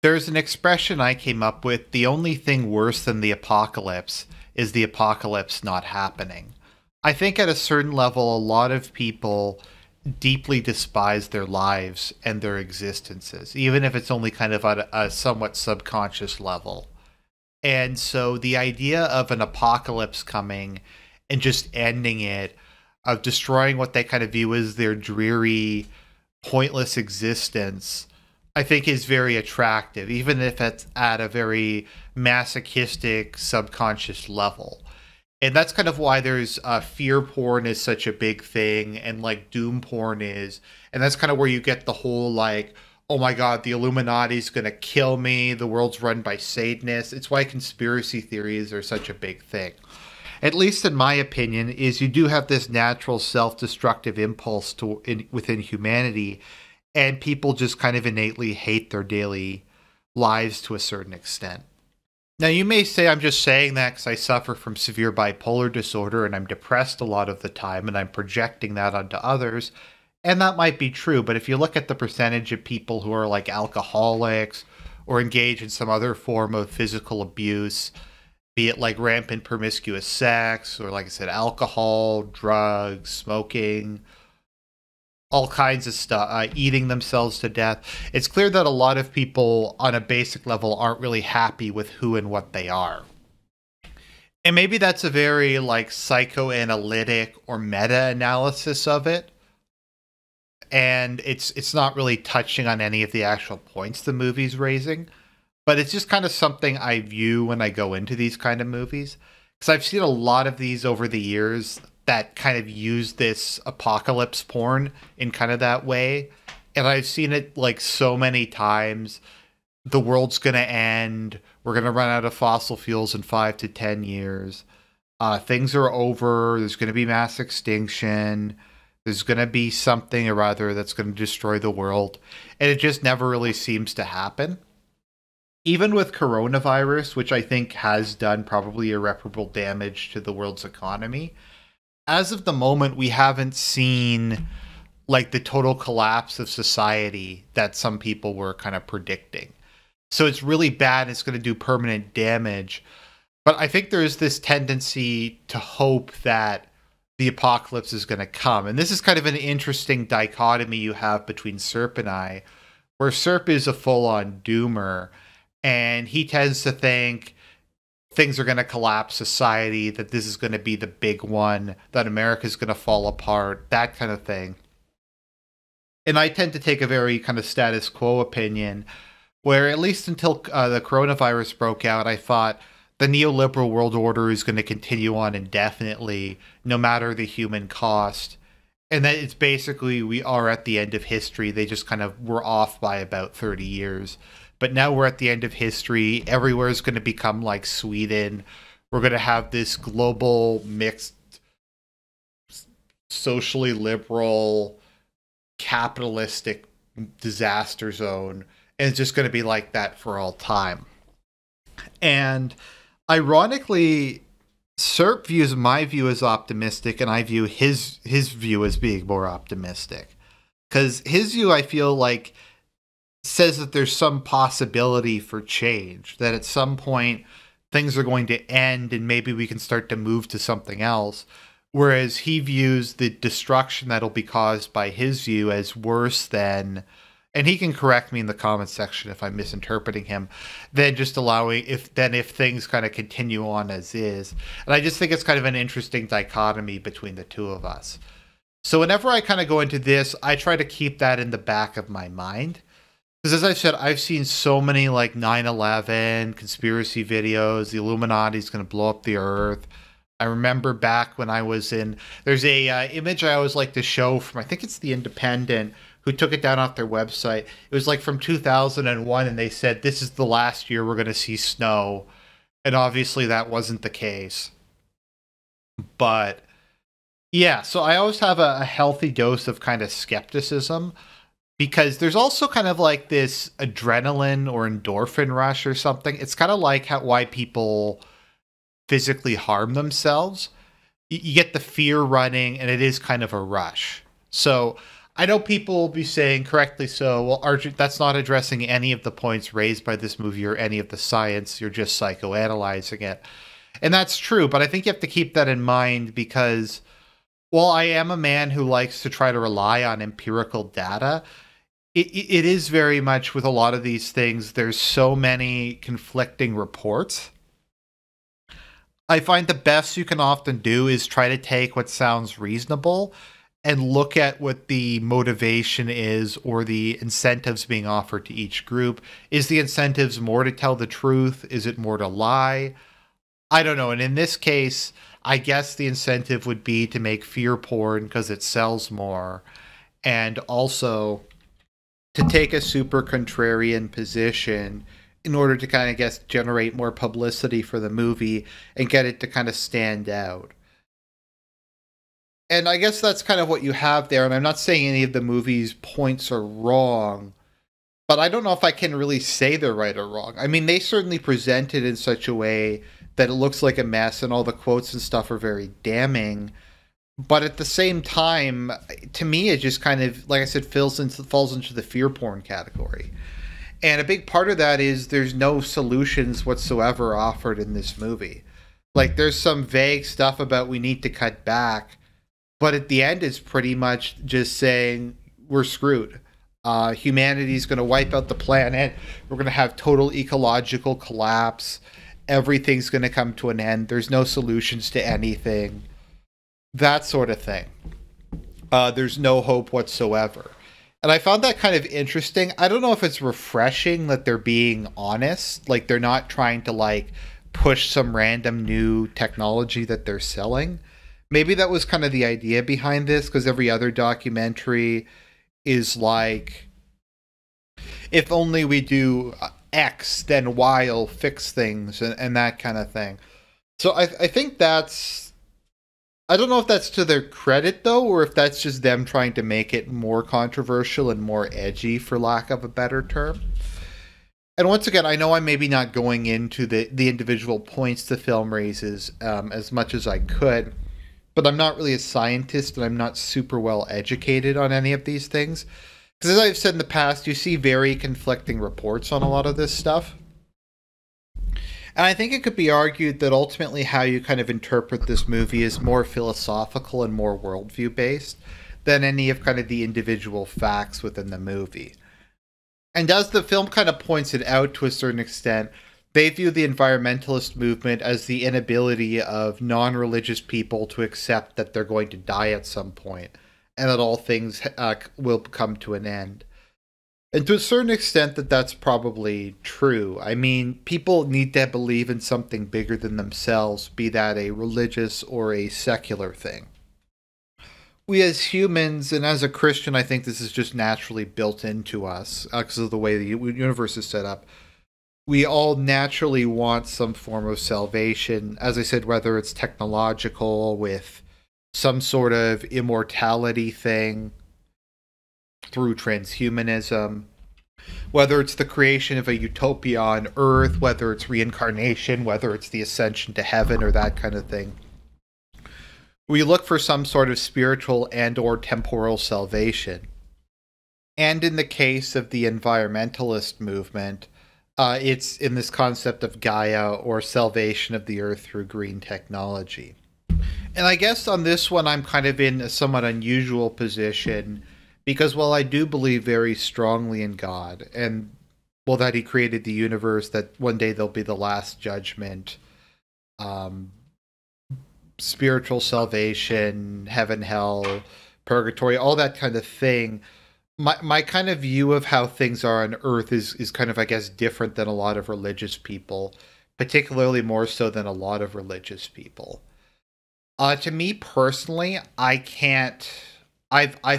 There's an expression I came up with: the only thing worse than the apocalypse is the apocalypse not happening. I think at a certain level, a lot of people deeply despise their lives and their existences, even if it's only kind of at a somewhat subconscious level. And so the idea of an apocalypse coming and just ending it, of destroying what they kind of view as their dreary, pointless existence, I think is very attractive, even if it's at a very masochistic, subconscious level. And that's kind of why there's fear porn is such a big thing, and like doom porn is, and that's kind of where you get the whole like, oh my god, the Illuminati's gonna kill me, the world's run by Satanists. It's why conspiracy theories are such a big thing. At least in my opinion, is you do have this natural self-destructive impulse within humanity, and people just kind of innately hate their daily lives to a certain extent. Now, you may say I'm just saying that because I suffer from severe bipolar disorder and I'm depressed a lot of the time and I'm projecting that onto others. And that might be true, but if you look at the percentage of people who are like alcoholics or engage in some other form of physical abuse, be it like rampant promiscuous sex or, like I said, alcohol, drugs, smoking, all kinds of stuff, eating themselves to death. It's clear that a lot of people on a basic level aren't really happy with who and what they are. And maybe that's a very like psychoanalytic or meta-analysis of it. And it's not really touching on any of the actual points the movie's raising. But it's just kind of something I view when I go into these kind of movies. Because I've seen a lot of these over the years that kind of use this apocalypse porn in kind of that way. And I've seen it like so many times. The world's going to end. We're going to run out of fossil fuels in 5 to 10 years. Things are over. There's going to be mass extinction. There's going to be something or other that's going to destroy the world. And it just never really seems to happen. Even with coronavirus, which I think has done probably irreparable damage to the world's economy, as of the moment, we haven't seen like the total collapse of society that some people were kind of predicting. So it's really bad. It's going to do permanent damage. But I think there is this tendency to hope that the apocalypse is going to come. And this is kind of an interesting dichotomy you have between Serp and I, where Serp is a full-on doomer. And he tends to think things are going to collapse society, that this is going to be the big one, that America's going to fall apart, that kind of thing. And I tend to take a very kind of status quo opinion, where at least until the coronavirus broke out, I thought the neoliberal world order is going to continue on indefinitely, no matter the human cost. And that it's basically, we are at the end of history. They just kind of were off by about 30 years. But now we're at the end of history. Everywhere is going to become like Sweden. We're going to have this global mixed, socially liberal, capitalistic disaster zone. And it's just going to be like that for all time. And ironically, Serp views my view as optimistic, and I view his view as being more optimistic. Because his view, I feel like, says that there's some possibility for change, that at some point things are going to end and maybe we can start to move to something else. Whereas he views the destruction that'll be caused by his view as worse than, and he can correct me in the comment section if I'm misinterpreting him, than just allowing, if things kind of continue on as is. And I just think it's kind of an interesting dichotomy between the two of us. So whenever I kind of go into this, I try to keep that in the back of my mind. Because as I said, I've seen so many like 9/11 conspiracy videos, the Illuminati's going to blow up the earth. I remember back when I was in, there's a image I always like to show from, I think it's The Independent, who took it down off their website. It was like from 2001, and they said, this is the last year we're going to see snow. And obviously that wasn't the case. But yeah, so I always have a healthy dose of kind of skepticism, because there's also kind of like this adrenaline or endorphin rush or something. It's kind of like why people physically harm themselves. You get the fear running, and it is kind of a rush. So I know people will be saying, correctly so, well, Argent, that's not addressing any of the points raised by this movie or any of the science. You're just psychoanalyzing it. And that's true, but I think you have to keep that in mind because while I am a man who likes to try to rely on empirical data, it is very much with a lot of these things, there's so many conflicting reports. I find the best you can often do is try to take what sounds reasonable and look at what the motivation is or the incentives being offered to each group. Is the incentives more to tell the truth? Is it more to lie? I don't know. And in this case, I guess the incentive would be to make fear porn because it sells more. And also to take a super contrarian position in order to kind of, I guess, generate more publicity for the movie and get it to kind of stand out. And I guess that's kind of what you have there. And I'm not saying any of the movie's points are wrong, but I don't know if I can really say they're right or wrong. I mean, they certainly present it in such a way that it looks like a mess and all the quotes and stuff are very damning. But at the same time, to me, it just kind of, like I said, falls into the fear porn category. And a big part of that is there's no solutions whatsoever offered in this movie. Like, there's some vague stuff about we need to cut back, but at the end, it's pretty much just saying we're screwed. Humanity's going to wipe out the planet. We're going to have total ecological collapse. Everything's going to come to an end. There's no solutions to anything. That sort of thing. There's no hope whatsoever. And I found that kind of interesting. I don't know if it's refreshing that they're being honest. Like, they're not trying to, like, push some random new technology that they're selling. Maybe that was kind of the idea behind this, because every other documentary is like, if only we do X, then Y will fix things, and that kind of thing. So I think that's... I don't know if that's to their credit, though, or if that's just them trying to make it more controversial and more edgy, for lack of a better term. And once again, I know I'm maybe not going into the individual points the film raises as much as I could, but I'm not really a scientist, and I'm not super well educated on any of these things. Because as I've said in the past, you see very conflicting reports on a lot of this stuff. And I think it could be argued that ultimately how you kind of interpret this movie is more philosophical and more worldview based than any of kind of the individual facts within the movie. And as the film kind of points it out to a certain extent, they view the environmentalist movement as the inability of non-religious people to accept that they're going to die at some point and that all things will come to an end. And to a certain extent that's probably true. I mean, people need to believe in something bigger than themselves, be that a religious or a secular thing. We as humans, and as a Christian, I think this is just naturally built into us because of the way the universe is set up. We all naturally want some form of salvation, as I said, whether it's technological with some sort of immortality thing, through transhumanism, whether it's the creation of a utopia on Earth, whether it's reincarnation, whether it's the ascension to heaven or that kind of thing. We look for some sort of spiritual and or temporal salvation. And in the case of the environmentalist movement, it's in this concept of Gaia, or salvation of the Earth through green technology. And I guess on this one, I'm kind of in a somewhat unusual position, because while I do believe very strongly in God, and, well, that he created the universe, that one day there'll be the last judgment, spiritual salvation, heaven, hell, purgatory, all that kind of thing, my kind of view of how things are on Earth is kind of, I guess, different than a lot of religious people, particularly more so than a lot of religious people. To me personally, I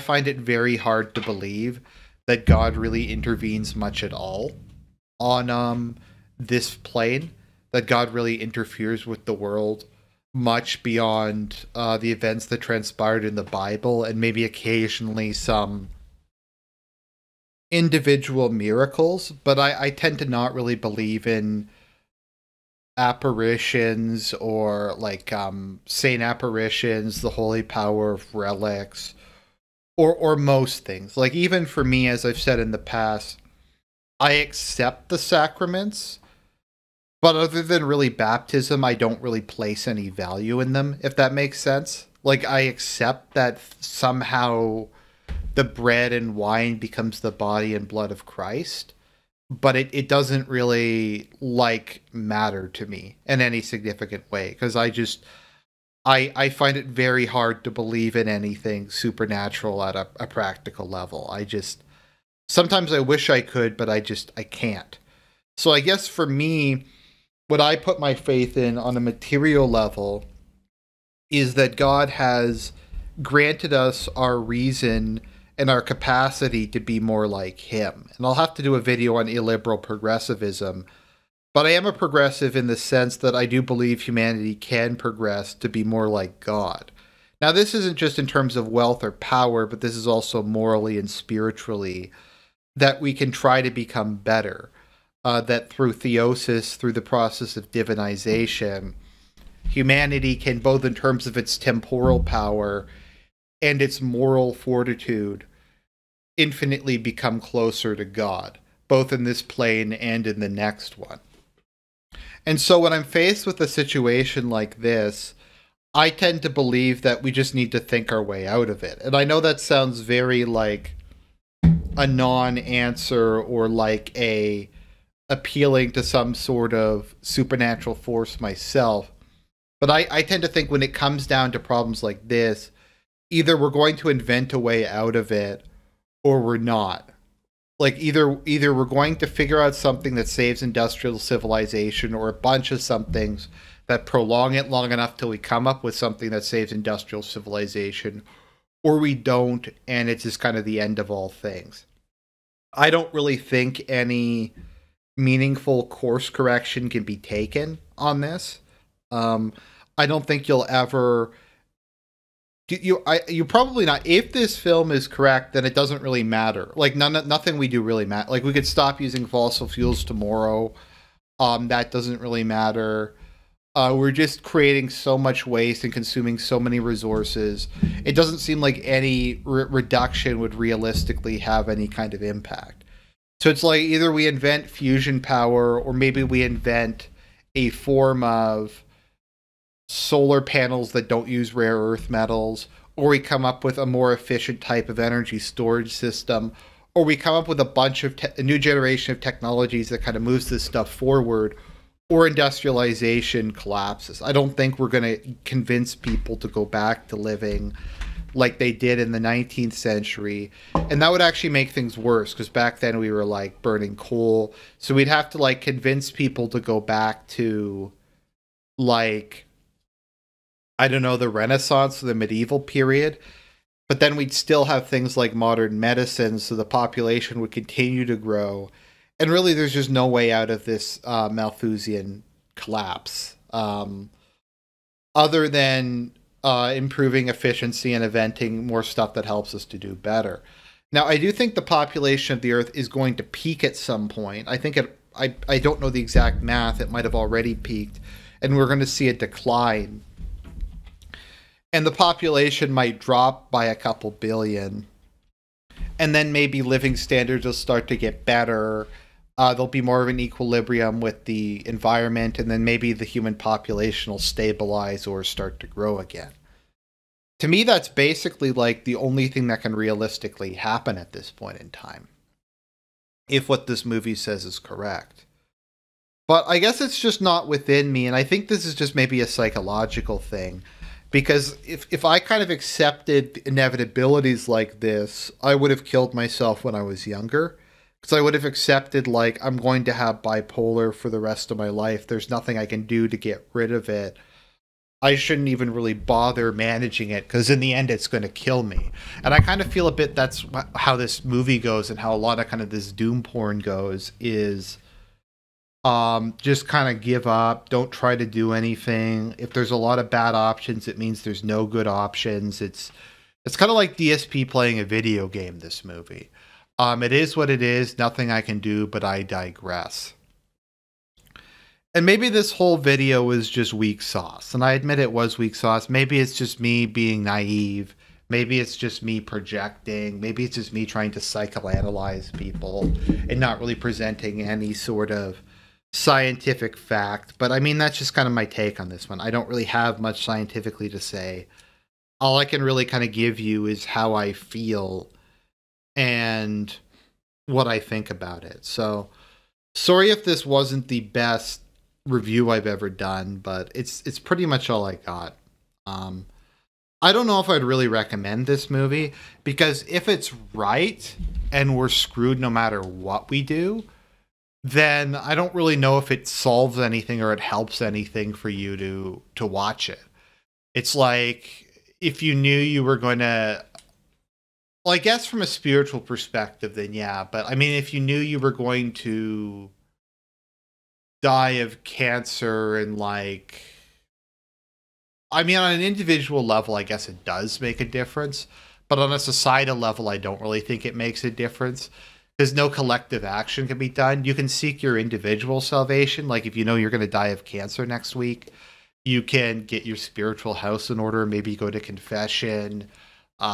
find it very hard to believe that God really intervenes much at all on this plane, that God really interferes with the world much beyond the events that transpired in the Bible, and maybe occasionally some individual miracles. But I tend to not really believe in apparitions or like saint apparitions, the holy power of relics, or most things. Like even for me, as I've said in the past, I accept the sacraments, but other than really baptism, I don't really place any value in them, if that makes sense. Like I accept that somehow the bread and wine becomes the body and blood of Christ, but it doesn't really like matter to me in any significant way because I find it very hard to believe in anything supernatural at a practical level. I just sometimes I wish I could, but I can't. So I guess for me, what I put my faith in on a material level is that God has granted us our reason and our capacity to be more like him. And I'll have to do a video on illiberal progressivism, but I am a progressive in the sense that I do believe humanity can progress to be more like God. Now, this isn't just in terms of wealth or power, but this is also morally and spiritually that we can try to become better. That through theosis, through the process of divinization, humanity can, both in terms of its temporal power and its moral fortitude, infinitely become closer to God, both in this plane and in the next one. And so when I'm faced with a situation like this, I tend to believe that we just need to think our way out of it. And I know that sounds very like a non-answer or like a appealing to some sort of supernatural force myself. But I tend to think when it comes down to problems like this, either we're going to invent a way out of it or we're not. Like either we're going to figure out something that saves industrial civilization or a bunch of somethings that prolong it long enough till we come up with something that saves industrial civilization, or we don't, and it's just kind of the end of all things. I don't really think any meaningful course correction can be taken on this. I don't think you'll ever... You probably not. If this film is correct, then it doesn't really matter. Like nothing we do really matter. Like we could stop using fossil fuels tomorrow. That doesn't really matter. We're just creating so much waste and consuming so many resources. It doesn't seem like any reduction would realistically have any kind of impact. So it's like either we invent fusion power, or maybe we invent a form of solar panels that don't use rare earth metals, or we come up with a more efficient type of energy storage system, or we come up with a bunch of a new generation of technologies that kind of moves this stuff forward, or industrialization collapses. I don't think we're going to convince people to go back to living like they did in the 19th century. And that would actually make things worse, because back then we were like burning coal. So we'd have to like convince people to go back to like, I don't know, the Renaissance or the medieval period. But then we'd still have things like modern medicine, so the population would continue to grow. And really, there's just no way out of this Malthusian collapse, other than improving efficiency and inventing more stuff that helps us to do better. Now, I do think the population of the Earth is going to peak at some point. I think I don't know the exact math. It might have already peaked, and we're going to see a decline. And the population might drop by a couple billion. And then maybe living standards will start to get better. There'll be more of an equilibrium with the environment, and then maybe the human population will stabilize or start to grow again. To me, that's basically like the only thing that can realistically happen at this point in time, if what this movie says is correct. But I guess it's just not within me, and I think this is just maybe a psychological thing. Because if I kind of accepted inevitabilities like this, I would have killed myself when I was younger. Because I would have accepted, like, I'm going to have bipolar for the rest of my life. There's nothing I can do to get rid of it. I shouldn't even really bother managing it, because in the end, it's going to kill me. And I kind of feel a bit that's how this movie goes, and how a lot of kind of this doom porn goes, is... just kind of give up. Don't try to do anything. If there's a lot of bad options, it means there's no good options. It's kind of like DSP playing a video game, this movie. It is what it is. Nothing I can do, but I digress. And maybe this whole video is just weak sauce. And I admit it was weak sauce. Maybe it's just me being naive. Maybe it's just me projecting. Maybe it's just me trying to psychoanalyze people and not really presenting any sort of scientific fact. But I mean, that's just kind of my take on this one. I don't really have much scientifically to say. All I can really kind of give you is how I feel and what I think about it. So sorry if this wasn't the best review I've ever done, but it's pretty much all I got. Um, I don't know if I'd really recommend this movie because if it's right and we're screwed no matter what we do, then I don't really know if it solves anything or it helps anything for you to watch it. It's like if you knew you were going to, well, I guess from a spiritual perspective, then yeah. But I mean, if you knew you were going to die of cancer and like, I mean, on an individual level, I guess it does make a difference. But on a societal level, I don't really think it makes a difference. There's no collective action can be done. You can seek your individual salvation. Like if you know you're going to die of cancer next week, you can get your spiritual house in order, maybe go to confession,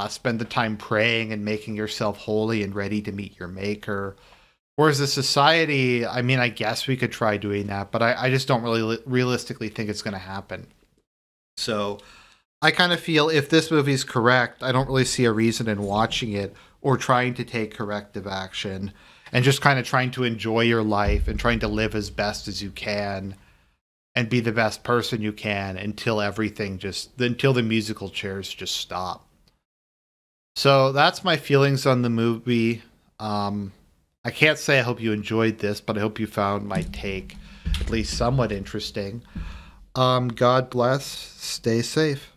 spend the time praying and making yourself holy and ready to meet your maker. Whereas the society, I mean, I guess we could try doing that, but I just don't really realistically think it's going to happen. So I kind of feel if this movie's correct, I don't really see a reason in watching it or trying to take corrective action and just kind of trying to enjoy your life and trying to live as best as you can and be the best person you can until until the musical chairs just stop. So that's my feelings on the movie. I can't say I hope you enjoyed this, but I hope you found my take at least somewhat interesting. God bless. Stay safe.